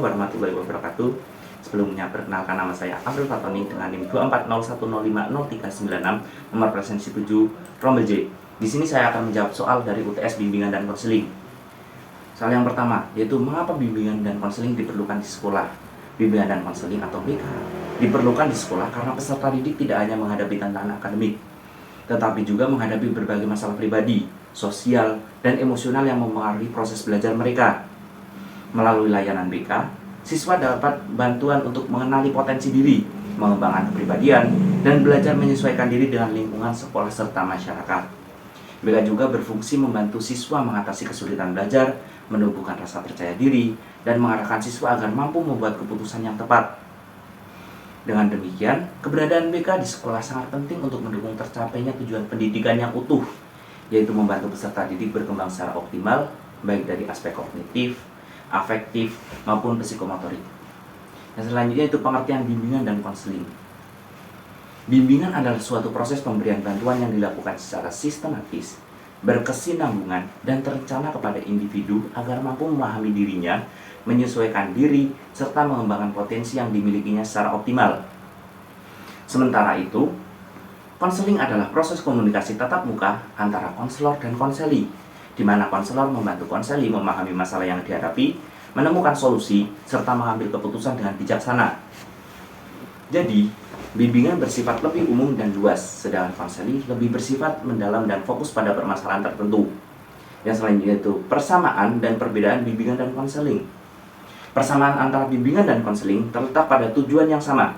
warahmatullahi wabarakatuh. Sebelumnya perkenalkan, nama saya Abdul Fatoni dengan NIM 24010500396, nomor presensi 7, rombel J. Di sini saya akan menjawab soal dari UTS bimbingan dan konseling. Soal yang pertama, yaitu mengapa bimbingan dan konseling diperlukan di sekolah? Bimbingan dan konseling atau BK diperlukan di sekolah karena peserta didik tidak hanya menghadapi tantangan akademik, tetapi juga menghadapi berbagai masalah pribadi, sosial, dan emosional yang mempengaruhi proses belajar mereka. Melalui layanan BK, siswa dapat bantuan untuk mengenali potensi diri, mengembangkan kepribadian, dan belajar menyesuaikan diri dengan lingkungan sekolah serta masyarakat. BK juga berfungsi membantu siswa mengatasi kesulitan belajar, menumbuhkan rasa percaya diri, dan mengarahkan siswa agar mampu membuat keputusan yang tepat. Dengan demikian, keberadaan BK di sekolah sangat penting untuk mendukung tercapainya tujuan pendidikan yang utuh, yaitu membantu peserta didik berkembang secara optimal, baik dari aspek kognitif, afektif, maupun psikomotorik. Yang selanjutnya itu pengertian bimbingan dan konseling. Bimbingan adalah suatu proses pemberian bantuan yang dilakukan secara sistematis, berkesinambungan, dan terencana kepada individu agar mampu memahami dirinya, menyesuaikan diri, serta mengembangkan potensi yang dimilikinya secara optimal. Sementara itu, konseling adalah proses komunikasi tatap muka antara konselor dan konseli, di mana konselor membantu konseli memahami masalah yang dihadapi, menemukan solusi, serta mengambil keputusan dengan bijaksana. Jadi, bimbingan bersifat lebih umum dan luas, sedangkan konseli lebih bersifat mendalam dan fokus pada permasalahan tertentu. Yang selanjutnya itu persamaan dan perbedaan bimbingan dan konseling. Persamaan antara bimbingan dan konseling terletak pada tujuan yang sama,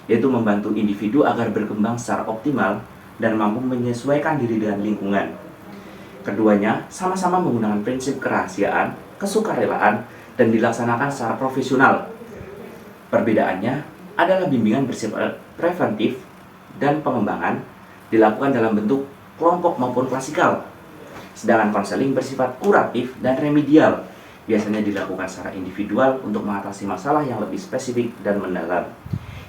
yaitu membantu individu agar berkembang secara optimal dan mampu menyesuaikan diri dengan lingkungan. Keduanya sama-sama menggunakan prinsip kerahasiaan, kesukarelaan, dan dilaksanakan secara profesional. Perbedaannya adalah bimbingan bersifat preventif dan pengembangan dilakukan dalam bentuk kelompok maupun klasikal, sedangkan konseling bersifat kuratif dan remedial, biasanya dilakukan secara individual untuk mengatasi masalah yang lebih spesifik dan mendalam.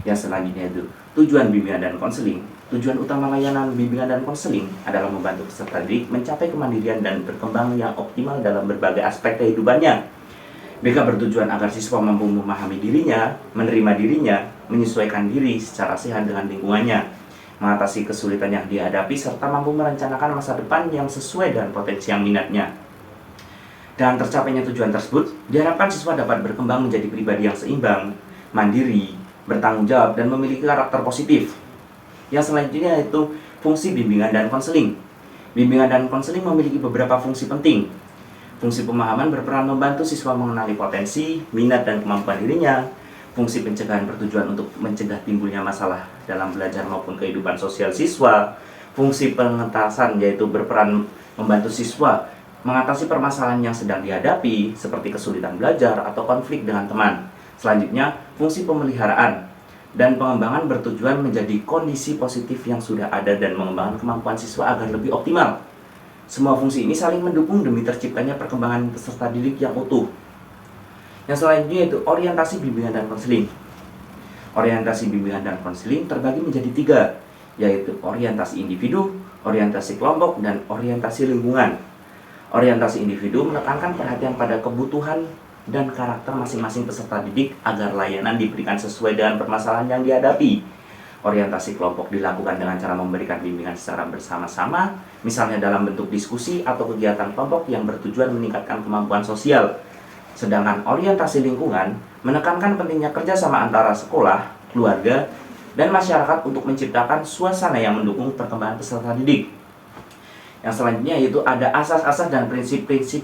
Yang selanjutnya itu tujuan bimbingan dan konseling. Tujuan utama layanan bimbingan dan konseling adalah membantu peserta didik mencapai kemandirian dan berkembang yang optimal dalam berbagai aspek kehidupannya. BK bertujuan agar siswa mampu memahami dirinya, menerima dirinya, menyesuaikan diri secara sehat dengan lingkungannya, mengatasi kesulitan yang dihadapi, serta mampu merencanakan masa depan yang sesuai dengan potensi yang minatnya. Dengan tercapainya tujuan tersebut, diharapkan siswa dapat berkembang menjadi pribadi yang seimbang, mandiri, bertanggung jawab, dan memiliki karakter positif. Yang selanjutnya yaitu fungsi bimbingan dan konseling. Bimbingan dan konseling memiliki beberapa fungsi penting. Fungsi pemahaman berperan membantu siswa mengenali potensi, minat, dan kemampuan dirinya. Fungsi pencegahan bertujuan untuk mencegah timbulnya masalah dalam belajar maupun kehidupan sosial siswa. Fungsi pengentasan yaitu berperan membantu siswa mengatasi permasalahan yang sedang dihadapi, seperti kesulitan belajar atau konflik dengan teman. Selanjutnya, fungsi pemeliharaan dan pengembangan bertujuan menjadi kondisi positif yang sudah ada dan mengembangkan kemampuan siswa agar lebih optimal. Semua fungsi ini saling mendukung demi terciptanya perkembangan peserta didik yang utuh. Yang selanjutnya itu orientasi bimbingan dan konseling. Orientasi bimbingan dan konseling terbagi menjadi 3, yaitu orientasi individu, orientasi kelompok, dan orientasi lingkungan. Orientasi individu menekankan perhatian pada kebutuhan dan karakter masing-masing peserta didik agar layanan diberikan sesuai dengan permasalahan yang dihadapi. Orientasi kelompok dilakukan dengan cara memberikan bimbingan secara bersama-sama, misalnya dalam bentuk diskusi atau kegiatan kelompok yang bertujuan meningkatkan kemampuan sosial. Sedangkan orientasi lingkungan menekankan pentingnya kerjasama antara sekolah, keluarga, dan masyarakat untuk menciptakan suasana yang mendukung perkembangan peserta didik. Yang selanjutnya yaitu ada asas-asas dan prinsip-prinsip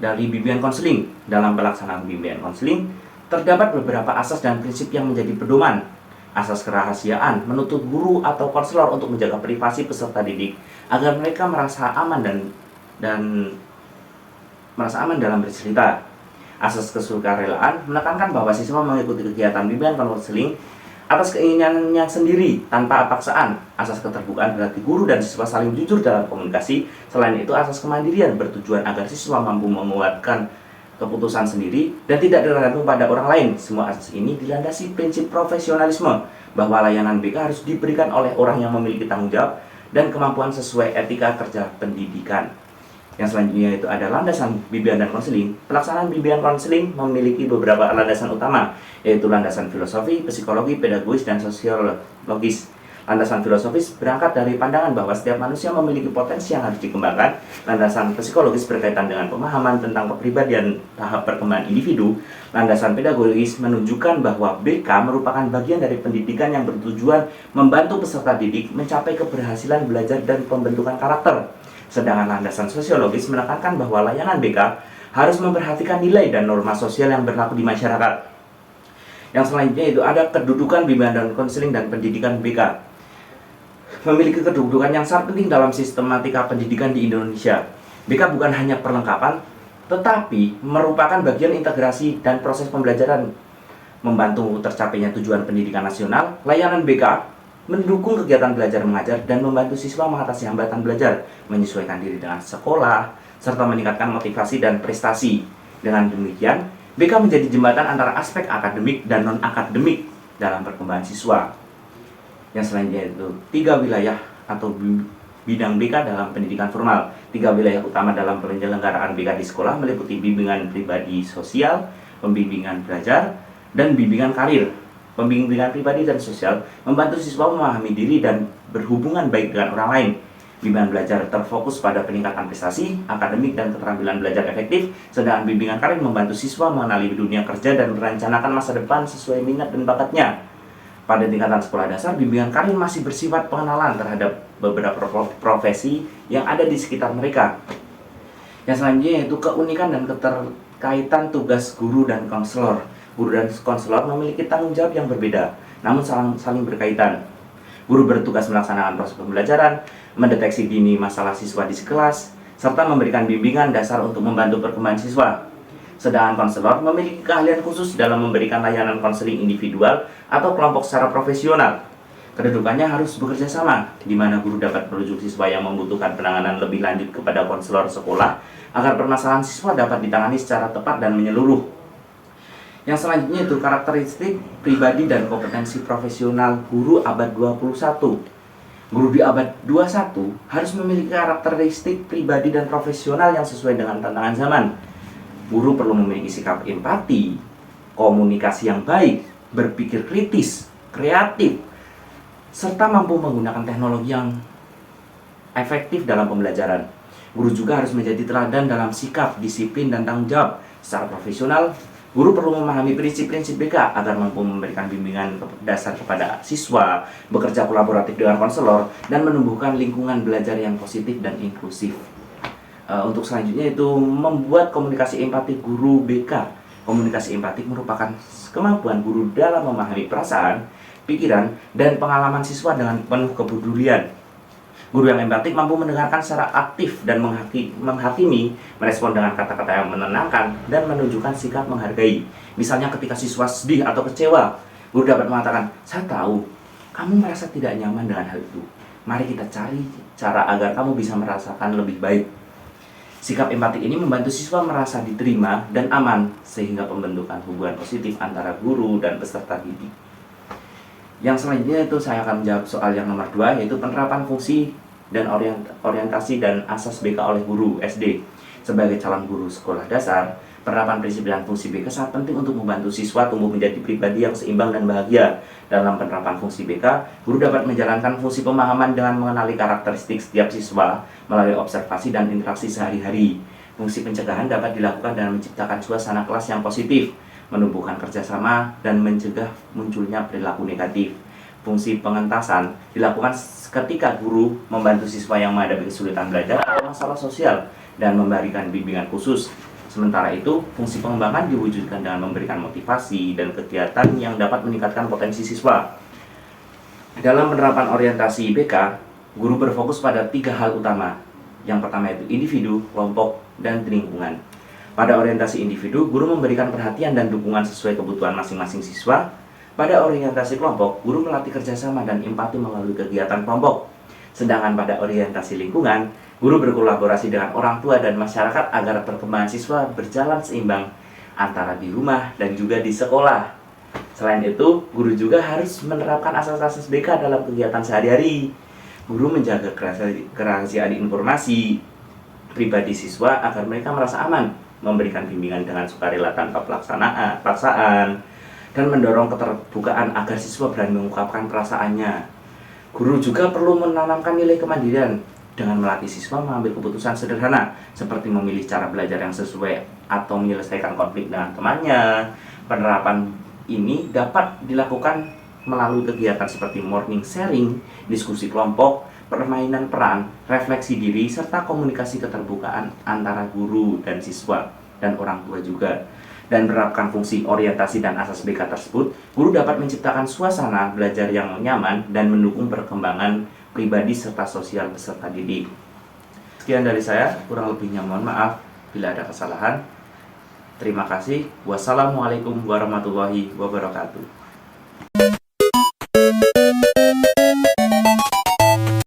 dari bimbingan konseling. Dalam pelaksanaan bimbingan konseling, terdapat beberapa asas dan prinsip yang menjadi pedoman. Asas kerahasiaan menuntut guru atau konselor untuk menjaga privasi peserta didik agar mereka merasa aman dan merasa aman dalam bercerita. Asas kesukarelaan menekankan bahwa siswa mengikuti kegiatan bimbingan konseling atas keinginannya sendiri tanpa paksaan. Asas keterbukaan berarti guru dan siswa saling jujur dalam komunikasi. Selain itu, asas kemandirian bertujuan agar siswa mampu menguatkan keputusan sendiri dan tidak tergantung pada orang lain. Semua asas ini dilandasi prinsip profesionalisme, bahwa layanan BK harus diberikan oleh orang yang memiliki tanggung jawab dan kemampuan sesuai etika kerja pendidikan. Yang selanjutnya itu ada landasan bimbingan dan konseling. Pelaksanaan bimbingan konseling memiliki beberapa landasan utama, yaitu landasan filosofi, psikologi, pedagogis, dan sosiologis. Landasan filosofis berangkat dari pandangan bahwa setiap manusia memiliki potensi yang harus dikembangkan. Landasan psikologis berkaitan dengan pemahaman tentang kepribadian tahap perkembangan individu. Landasan pedagogis menunjukkan bahwa BK merupakan bagian dari pendidikan yang bertujuan membantu peserta didik mencapai keberhasilan belajar dan pembentukan karakter. Sedangkan landasan sosiologis menekankan bahwa layanan BK harus memperhatikan nilai dan norma sosial yang berlaku di masyarakat. Yang selanjutnya itu ada kedudukan bimbingan dan konseling dan pendidikan BK. Memiliki kedudukan yang sangat penting dalam sistematika pendidikan di Indonesia. BK bukan hanya perlengkapan, tetapi merupakan bagian integrasi dan proses pembelajaran. Membantu tercapainya tujuan pendidikan nasional, layanan BK mendukung kegiatan belajar mengajar dan membantu siswa mengatasi hambatan belajar, menyesuaikan diri dengan sekolah, serta meningkatkan motivasi dan prestasi. Dengan demikian, BK menjadi jembatan antara aspek akademik dan non-akademik dalam perkembangan siswa. Yang selanjutnya itu 3 wilayah atau bidang BK dalam pendidikan formal. 3 wilayah utama dalam penyelenggaraan BK di sekolah meliputi bimbingan pribadi sosial, pembimbingan belajar, dan bimbingan karir. Pembimbingan pribadi dan sosial membantu siswa memahami diri dan berhubungan baik dengan orang lain. Bimbingan belajar terfokus pada peningkatan prestasi, akademik, dan keterampilan belajar efektif. Sedangkan bimbingan karir membantu siswa mengenali dunia kerja dan merencanakan masa depan sesuai minat dan bakatnya. Pada tingkatan sekolah dasar, bimbingan karir masih bersifat pengenalan terhadap beberapa profesi yang ada di sekitar mereka. Yang selanjutnya yaitu keunikan dan keterkaitan tugas guru dan konselor. Guru dan konselor memiliki tanggung jawab yang berbeda, namun saling berkaitan. Guru bertugas melaksanakan proses pembelajaran, mendeteksi dini masalah siswa di kelas, serta memberikan bimbingan dasar untuk membantu perkembangan siswa. Sedangkan konselor memiliki keahlian khusus dalam memberikan layanan konseling individual atau kelompok secara profesional. Kedudukannya harus bekerja sama, di mana guru dapat merujuk siswa yang membutuhkan penanganan lebih lanjut kepada konselor sekolah agar permasalahan siswa dapat ditangani secara tepat dan menyeluruh. Yang selanjutnya itu karakteristik pribadi dan kompetensi profesional guru abad 21. Guru di abad 21 harus memiliki karakteristik pribadi dan profesional yang sesuai dengan tantangan zaman. Guru perlu memiliki sikap empati, komunikasi yang baik, berpikir kritis, kreatif, serta mampu menggunakan teknologi yang efektif dalam pembelajaran. Guru juga harus menjadi teladan dalam sikap, disiplin, dan tanggung jawab. Secara profesional, guru perlu memahami prinsip-prinsip BK agar mampu memberikan bimbingan dasar kepada siswa, bekerja kolaboratif dengan konselor, dan menumbuhkan lingkungan belajar yang positif dan inklusif. Untuk selanjutnya itu membuat komunikasi empati guru BK. Komunikasi empati merupakan kemampuan guru dalam memahami perasaan, pikiran, dan pengalaman siswa dengan penuh kepedulian. Guru yang empatik mampu mendengarkan secara aktif dan menghakimi, merespon dengan kata-kata yang menenangkan, dan menunjukkan sikap menghargai. Misalnya ketika siswa sedih atau kecewa, guru dapat mengatakan, "Saya tahu, kamu merasa tidak nyaman dengan hal itu. Mari kita cari cara agar kamu bisa merasakan lebih baik." Sikap empatik ini membantu siswa merasa diterima dan aman, sehingga pembentukan hubungan positif antara guru dan peserta didik. Yang selanjutnya itu saya akan menjawab soal yang nomor 2, yaitu penerapan fungsi dan orientasi dan asas BK oleh guru SD. Sebagai calon guru sekolah dasar, penerapan prinsip dan fungsi BK sangat penting untuk membantu siswa tumbuh menjadi pribadi yang seimbang dan bahagia. Dalam penerapan fungsi BK, guru dapat menjalankan fungsi pemahaman dengan mengenali karakteristik setiap siswa melalui observasi dan interaksi sehari-hari. Fungsi pencegahan dapat dilakukan dengan menciptakan suasana kelas yang positif, menumbuhkan kerjasama, dan mencegah munculnya perilaku negatif. Fungsi pengentasan dilakukan ketika guru membantu siswa yang menghadapi kesulitan belajar atau masalah sosial dan memberikan bimbingan khusus. Sementara itu, fungsi pengembangan diwujudkan dengan memberikan motivasi dan kegiatan yang dapat meningkatkan potensi siswa. Dalam penerapan orientasi BK, guru berfokus pada 3 hal utama. Yang pertama itu individu, kelompok, dan lingkungan. Pada orientasi individu, guru memberikan perhatian dan dukungan sesuai kebutuhan masing-masing siswa. Pada orientasi kelompok, guru melatih kerjasama dan empati melalui kegiatan kelompok. Sedangkan pada orientasi lingkungan, guru berkolaborasi dengan orang tua dan masyarakat agar perkembangan siswa berjalan seimbang antara di rumah dan juga di sekolah. Selain itu, guru juga harus menerapkan asas-asas BK dalam kegiatan sehari-hari. Guru menjaga kerahasiaan informasi, pribadi siswa agar mereka merasa aman, memberikan bimbingan dengan sukarela tanpa paksaan, dan mendorong keterbukaan agar siswa berani mengungkapkan perasaannya. Guru juga perlu menanamkan nilai kemandirian dengan melatih siswa mengambil keputusan sederhana seperti memilih cara belajar yang sesuai atau menyelesaikan konflik dengan temannya. Penerapan ini dapat dilakukan melalui kegiatan seperti morning sharing, diskusi kelompok, permainan peran, refleksi diri, serta komunikasi keterbukaan antara guru dan siswa dan orang tua juga. Dan menerapkan fungsi orientasi dan asas BK tersebut, guru dapat menciptakan suasana belajar yang nyaman dan mendukung perkembangan pribadi serta sosial peserta didik. Sekian dari saya, kurang lebihnya mohon maaf bila ada kesalahan. Terima kasih. Wassalamualaikum warahmatullahi wabarakatuh.